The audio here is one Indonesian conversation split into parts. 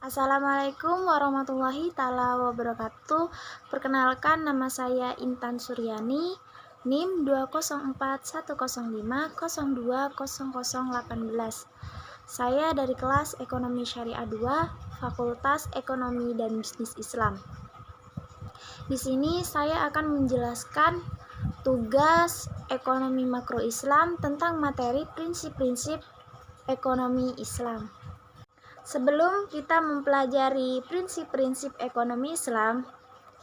Assalamualaikum warahmatullahi taala wabarakatuh. Perkenalkan, nama saya Intan Suryani, NIM 20410502018. Saya dari kelas Ekonomi Syariah 2, Fakultas Ekonomi dan Bisnis Islam. Di sini saya akan menjelaskan tugas ekonomi makro Islam tentang materi prinsip-prinsip ekonomi Islam. Sebelum kita mempelajari prinsip-prinsip ekonomi Islam,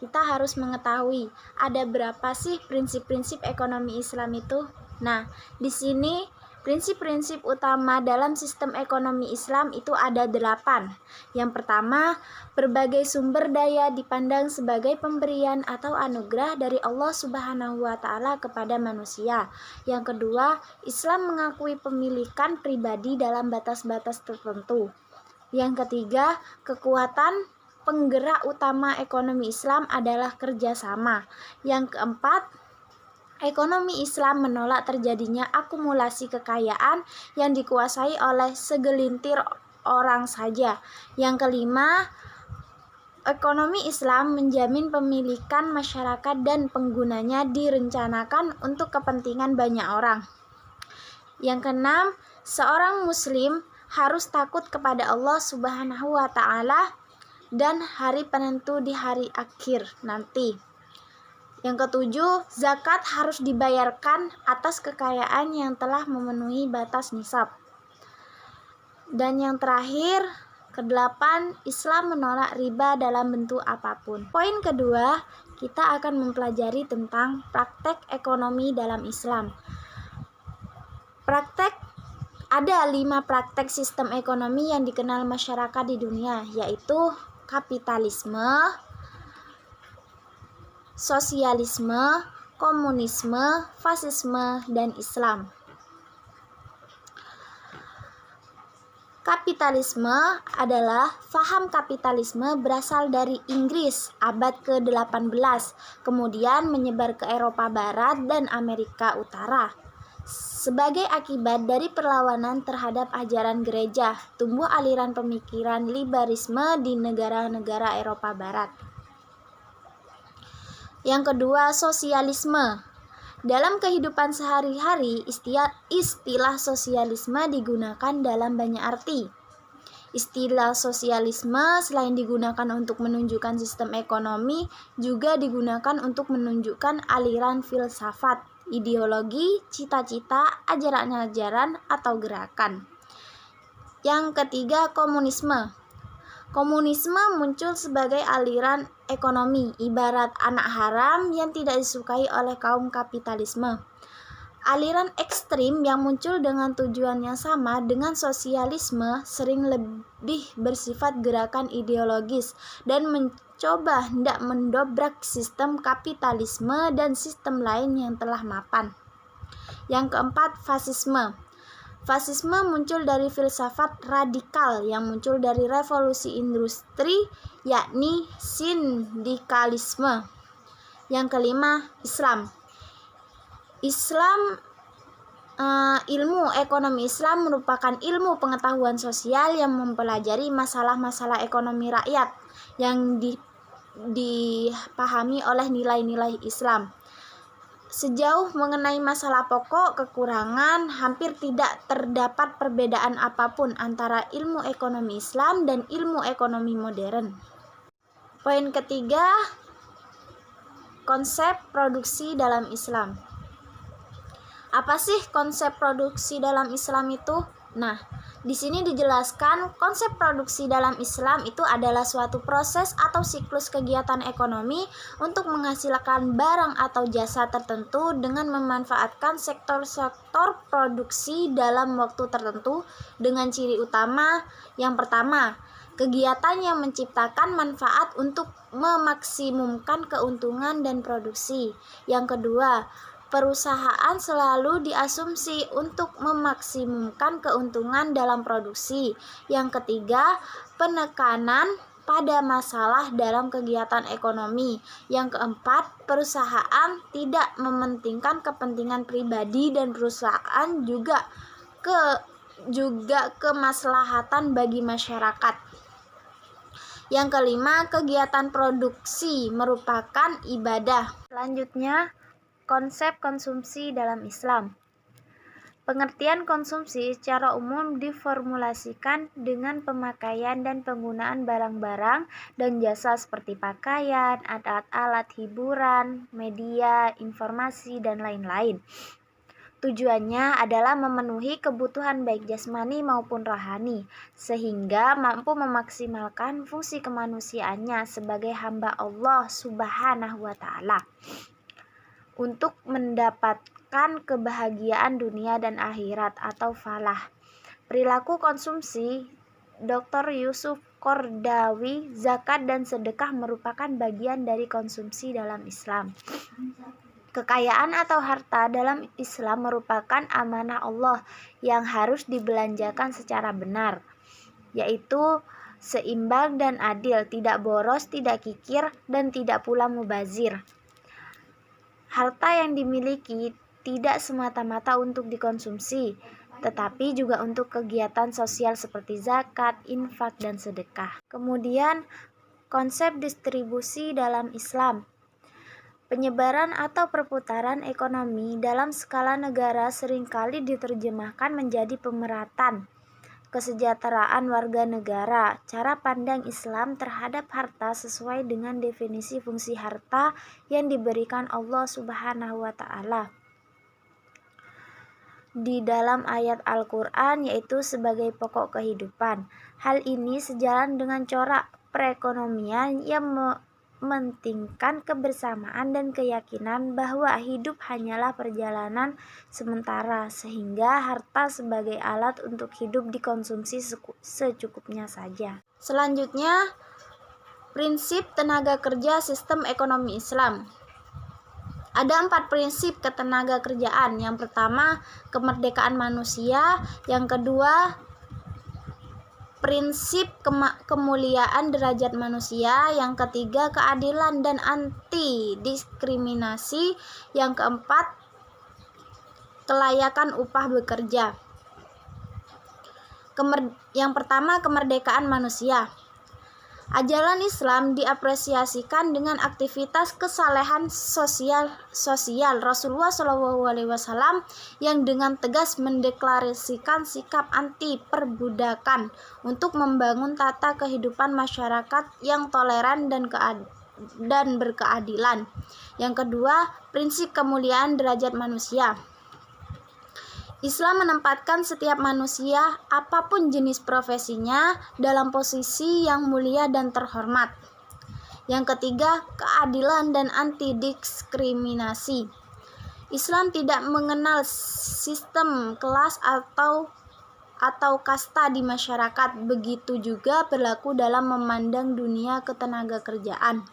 kita harus mengetahui ada berapa sih prinsip-prinsip ekonomi Islam itu. Nah, di sini prinsip-prinsip utama dalam sistem ekonomi Islam itu ada 8. Yang pertama, berbagai sumber daya dipandang sebagai pemberian atau anugerah dari Allah Subhanahu wa Ta'ala kepada manusia. Yang kedua, Islam mengakui pemilikan pribadi dalam batas-batas tertentu. Yang ketiga, kekuatan penggerak utama ekonomi Islam adalah kerjasama. Yang keempat, ekonomi Islam menolak terjadinya akumulasi kekayaan yang dikuasai oleh segelintir orang saja. Yang kelima, ekonomi Islam menjamin pemilikan masyarakat dan penggunanya direncanakan untuk kepentingan banyak orang. Yang keenam, seorang muslim harus takut kepada Allah Subhanahu wa Ta'ala dan hari penentu di hari akhir nanti. Yang ketujuh, zakat harus dibayarkan atas kekayaan yang telah memenuhi batas nisab. Dan yang terakhir, kedelapan, Islam menolak riba dalam bentuk apapun. Poin kedua, kita akan mempelajari tentang praktek ekonomi dalam Islam. Ada 5 praktek sistem ekonomi yang dikenal masyarakat di dunia, yaitu kapitalisme, sosialisme, komunisme, fasisme, dan Islam. Kapitalisme adalah faham kapitalisme berasal dari Inggris abad ke-18, kemudian menyebar ke Eropa Barat dan Amerika Utara. Sebagai akibat dari perlawanan terhadap ajaran gereja, tumbuh aliran pemikiran liberalisme di negara-negara Eropa Barat. Yang kedua, sosialisme. Dalam kehidupan sehari-hari, istilah sosialisme digunakan dalam banyak arti. Istilah sosialisme selain digunakan untuk menunjukkan sistem ekonomi, juga digunakan untuk menunjukkan aliran filsafat, ideologi, cita-cita, ajaran-ajaran, atau gerakan. Yang ketiga, komunisme. Komunisme muncul sebagai aliran ekonomi, ibarat anak haram yang tidak disukai oleh kaum kapitalisme. Aliran ekstrim yang muncul dengan tujuan yang sama dengan sosialisme sering lebih bersifat gerakan ideologis dan mencoba hendak mendobrak sistem kapitalisme dan sistem lain yang telah mapan. Yang keempat, fasisme. Fasisme muncul dari filsafat radikal yang muncul dari revolusi industri, yakni sindikalisme. Yang kelima, Islam. Ilmu ekonomi Islam merupakan ilmu pengetahuan sosial yang mempelajari masalah-masalah ekonomi rakyat yang dipahami oleh nilai-nilai Islam. Sejauh mengenai masalah pokok kekurangan, hampir tidak terdapat perbedaan apapun antara ilmu ekonomi Islam dan ilmu ekonomi modern. Poin ketiga, konsep produksi dalam Islam. Apa sih konsep produksi dalam Islam itu? Nah, di sini dijelaskan konsep produksi dalam Islam itu adalah suatu proses atau siklus kegiatan ekonomi untuk menghasilkan barang atau jasa tertentu dengan memanfaatkan sektor-sektor produksi dalam waktu tertentu dengan ciri utama. Yang pertama, kegiatan yang menciptakan manfaat untuk memaksimumkan keuntungan dan produksi. Yang kedua, perusahaan selalu diasumsi untuk memaksimumkan keuntungan dalam produksi. Yang ketiga, penekanan pada masalah dalam kegiatan ekonomi. Yang keempat, perusahaan tidak mementingkan kepentingan pribadi dan perusahaan juga kemaslahatan bagi masyarakat. Yang kelima, kegiatan produksi merupakan ibadah. Selanjutnya, konsep konsumsi dalam Islam. Pengertian konsumsi secara umum diformulasikan dengan pemakaian dan penggunaan barang-barang dan jasa seperti pakaian, alat-alat hiburan, media, informasi, dan lain-lain. Tujuannya adalah memenuhi kebutuhan baik jasmani maupun rohani, sehingga mampu memaksimalkan fungsi kemanusiaannya sebagai hamba Allah Subhanahu wa Ta'ala untuk mendapatkan kebahagiaan dunia dan akhirat atau falah. Perilaku konsumsi Dr. Yusuf Qaradawi, zakat dan sedekah merupakan bagian dari konsumsi dalam Islam. Kekayaan atau harta dalam Islam merupakan amanah Allah yang harus dibelanjakan secara benar, yaitu seimbang dan adil, tidak boros, tidak kikir, dan tidak pula mubazir. Harta yang dimiliki tidak semata-mata untuk dikonsumsi, tetapi juga untuk kegiatan sosial seperti zakat, infak, dan sedekah. Kemudian, konsep distribusi dalam Islam. Penyebaran atau perputaran ekonomi dalam skala negara seringkali diterjemahkan menjadi pemeratan kesejahteraan warga negara. Cara pandang Islam terhadap harta sesuai dengan definisi fungsi harta yang diberikan Allah Subhanahu wa Ta'ala di dalam ayat Al-Quran, yaitu sebagai pokok kehidupan. Hal ini sejalan dengan corak perekonomian yang mementingkan kebersamaan dan keyakinan bahwa hidup hanyalah perjalanan sementara, sehingga harta sebagai alat untuk hidup dikonsumsi secukupnya saja. Selanjutnya, prinsip tenaga kerja sistem ekonomi Islam. Ada 4 prinsip ketenaga kerjaan. Yang pertama, kemerdekaan manusia. Yang kedua, prinsip kemuliaan derajat manusia. Yang ketiga, keadilan dan anti diskriminasi. Yang keempat, kelayakan upah bekerja. Yang pertama, kemerdekaan manusia. Ajaran Islam diapresiasikan dengan aktivitas kesalehan sosial Rasulullah SAW yang dengan tegas mendeklarasikan sikap anti perbudakan untuk membangun tata kehidupan masyarakat yang toleran dan berkeadilan. Yang kedua, prinsip kemuliaan derajat manusia. Islam menempatkan setiap manusia, apapun jenis profesinya, dalam posisi yang mulia dan terhormat. Yang ketiga, keadilan dan anti-diskriminasi. Islam tidak mengenal sistem kelas atau kasta di masyarakat. Begitu juga berlaku dalam memandang dunia ketenaga kerjaan.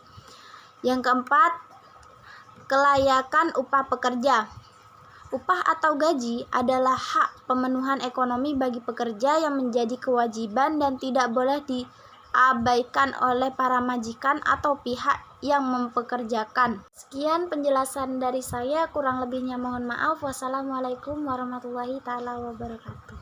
Yang keempat, kelayakan upah pekerja. Upah atau gaji adalah hak pemenuhan ekonomi bagi pekerja yang menjadi kewajiban dan tidak boleh diabaikan oleh para majikan atau pihak yang mempekerjakan. Sekian penjelasan dari saya, kurang lebihnya mohon maaf. Wassalamualaikum warahmatullahi wabarakatuh.